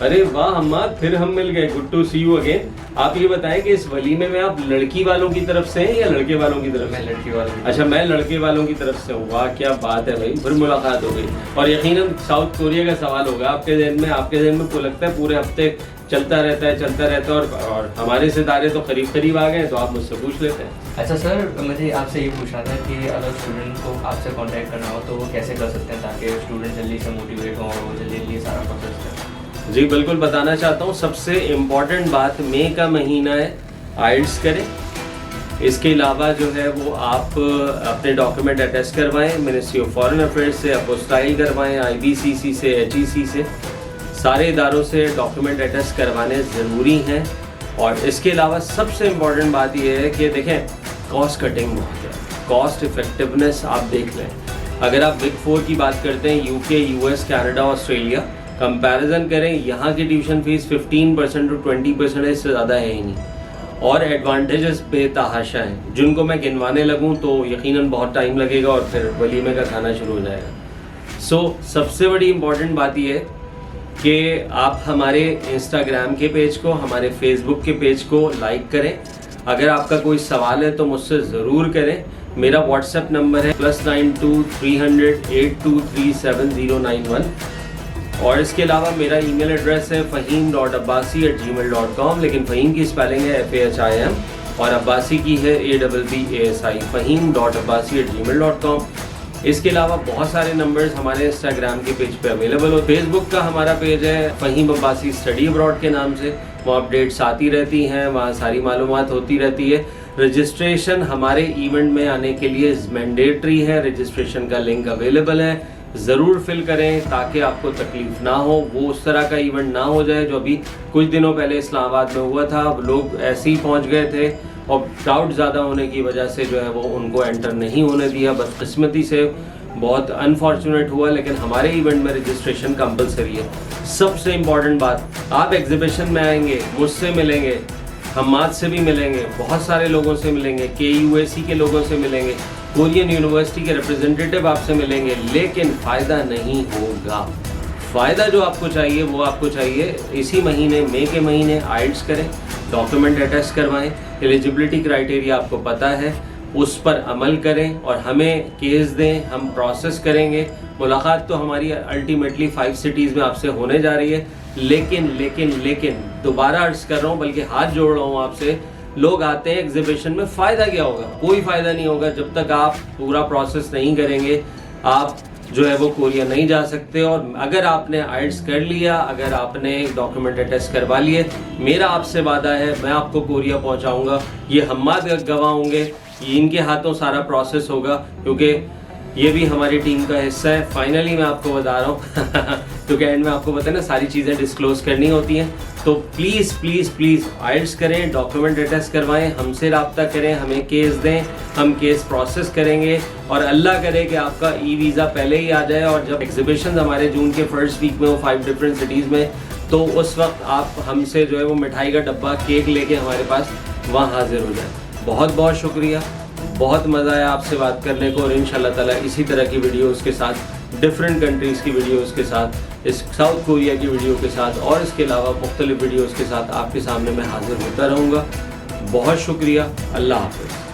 अरे वाह हम्माद, फिर हम मिल गए। Good to see you again. आप ये बताएं कि इस वलीमे में आप लड़की वालों की तरफ से हैं या लड़के वालों की तरफ से? मैं लड़की वालों की। अच्छा, मैं लड़के वालों की तरफ से हूँ। वाह क्या बात है भाई, फिर मुलाकात हो गई। और यकीनन साउथ कोरिया का सवाल होगा आपके जहन में को लगता है पूरे हफ्ते चलता रहता है और हमारे सितारे तो करीब आ गए, तो आप मुझसे पूछ लेते हैं। अच्छा सर, मुझे आपसे ये पूछना था कि अगर स्टूडेंट को आपसे कांटेक्ट करना हो तो वो कैसे कर सकते हैं ताकि स्टूडेंट जल्दी से मोटिवेट हो और वो जल्दी ये सारा प्रोसेस करें? जी बिल्कुल बताना चाहता हूँ। सबसे इम्पॉर्टेंट बात, मई का महीना है, आइल्स करें। इसके अलावा जो है वो आप अपने डॉक्यूमेंट अटेस्ट करवाएं मिनिस्ट्री ऑफ फॉरेन अफेयर्स से, अपोस्टाइल करवाएं IBCC से, HEC से, सारे इदारों से डॉक्यूमेंट अटेस्ट करवाने ज़रूरी हैं। और इसके अलावा सबसे इम्पॉर्टेंट बात यह है कि देखें, कॉस्ट कटिंग बहुत है, कॉस्ट इफेक्टिवनेस आप देख लें। अगर आप बिग 4 की बात करते हैं, UK, US, Canada, Australia, comparison करें, यहाँ की ट्यूशन फीस 15% to 20% से ज़्यादा है ही नहीं। और एडवांटेजेस बेतहाशा हैं, जिनको मैं गिनवाने लगूँ तो यकीनन बहुत टाइम लगेगा और फिर वलीमे का खाना शुरू हो जाएगा। सबसे बड़ी इम्पॉर्टेंट बात यह है कि आप हमारे इंस्टाग्राम के पेज को, हमारे फेसबुक के पेज को लाइक करें। अगर आपका कोई सवाल है तो मुझसे ज़रूर करें। मेरा व्हाट्सएप नंबर है +92 300 823 7091। और इसके अलावा मेरा ईमेल एड्रेस है fahim.abbasi@gmail.com, लेकिन फ़हीम की स्पेलिंग है FAHIM और अब्बासी की है ABBASI, fahim.abbasi@gmail.com। इसके अलावा बहुत सारे नंबर्स हमारे इंस्टाग्राम के पेज पे अवेलेबल हो। फेसबुक का हमारा पेज है फ़हीम अब्बासी स्टडी अब्रॉड के नाम से, वहाँ अपडेट्स आती रहती हैं, वहाँ सारी मालूमात होती रहती है। रजिस्ट्रेशन हमारे इवेंट में आने के लिए मैंडेटरी है, रजिस्ट्रेशन का लिंक अवेलेबल है, ज़रूर फिल करें ताकि आपको तकलीफ़ ना हो। वो उस तरह का इवेंट ना हो जाए जो अभी कुछ दिनों पहले इस्लामाबाद में हुआ था। लोग ऐसे ही पहुंच गए थे और क्राउड ज़्यादा होने की वजह से जो है वो उनको एंटर नहीं होने दिया। बदकिस्मती से बहुत अनफॉर्चुनेट हुआ, लेकिन हमारे इवेंट में रजिस्ट्रेशन कंपलसरी है। सबसे इम्पॉर्टेंट बात, आप एग्जीबिशन में आएंगे, मुझसे मिलेंगे, हम्माद से भी मिलेंगे, बहुत सारे लोगों से मिलेंगे, KUAC के लोगों से मिलेंगे, कोरियन यूनिवर्सिटी के रिप्रेजेंटेटिव आपसे मिलेंगे, लेकिन फ़ायदा नहीं होगा। फ़ायदा जो आपको चाहिए वो आपको चाहिए इसी महीने, मई के महीने आइल्स करें, डॉक्यूमेंट अटेस्ट करवाएं, एलिजिबिलिटी क्राइटेरिया आपको पता है, उस पर अमल करें और हमें केस दें, हम प्रोसेस करेंगे। मुलाकात तो हमारी अल्टीमेटली 5 सिटीज़ में आपसे होने जा रही है, लेकिन दोबारा अर्ज कर रहा हूँ, बल्कि हाथ जोड़ रहा हूँ आपसे। लोग आते हैं एग्जीबिशन में, फ़ायदा क्या होगा? कोई फ़ायदा नहीं होगा जब तक आप पूरा प्रोसेस नहीं करेंगे। आप जो है वो कोरिया नहीं जा सकते। और अगर आपने आइल्स कर लिया, अगर आपने डॉक्यूमेंट अटेस्ट करवा लिए, मेरा आपसे वादा है मैं आपको कोरिया पहुंचाऊंगा। ये हम्माद गवाह होंगे, ये इनके हाथों सारा प्रोसेस होगा, क्योंकि ये भी हमारी टीम का हिस्सा है। फाइनली मैं आपको बता रहा हूँ क्योंकि एंड में आपको पता है ना, सारी चीज़ें डिस्क्लोज करनी होती हैं। तो प्लीज़ आइल्स करें, डॉक्यूमेंट अटेस्ट करवाएं, हमसे रब्ता करें, हमें केस दें, हम केस प्रोसेस करेंगे। और अल्लाह करे कि आपका वीज़ा पहले ही आ जाए और जब एग्जीबिशन हमारे जून के फर्स्ट वीक में हो 5 डिफरेंट सिटीज़ में, तो उस वक्त आप हमसे जो है वो मिठाई का डब्बा, केक लेके हमारे पास वहाँ हाजिर हो जाए। बहुत बहुत शुक्रिया, बहुत मज़ा आया आपसे बात करने को। और इंशाल्लाह ताला इसी तरह की वीडियोज़ के साथ, डिफरेंट कंट्रीज़ की वीडियोज़ के साथ, इस साउथ कोरिया की वीडियो के साथ और इसके अलावा मुख्तलिफ वीडियोज़ के साथ आपके सामने मैं हाजिर होता रहूँगा। बहुत शुक्रिया, अल्लाह हाफ़िज़।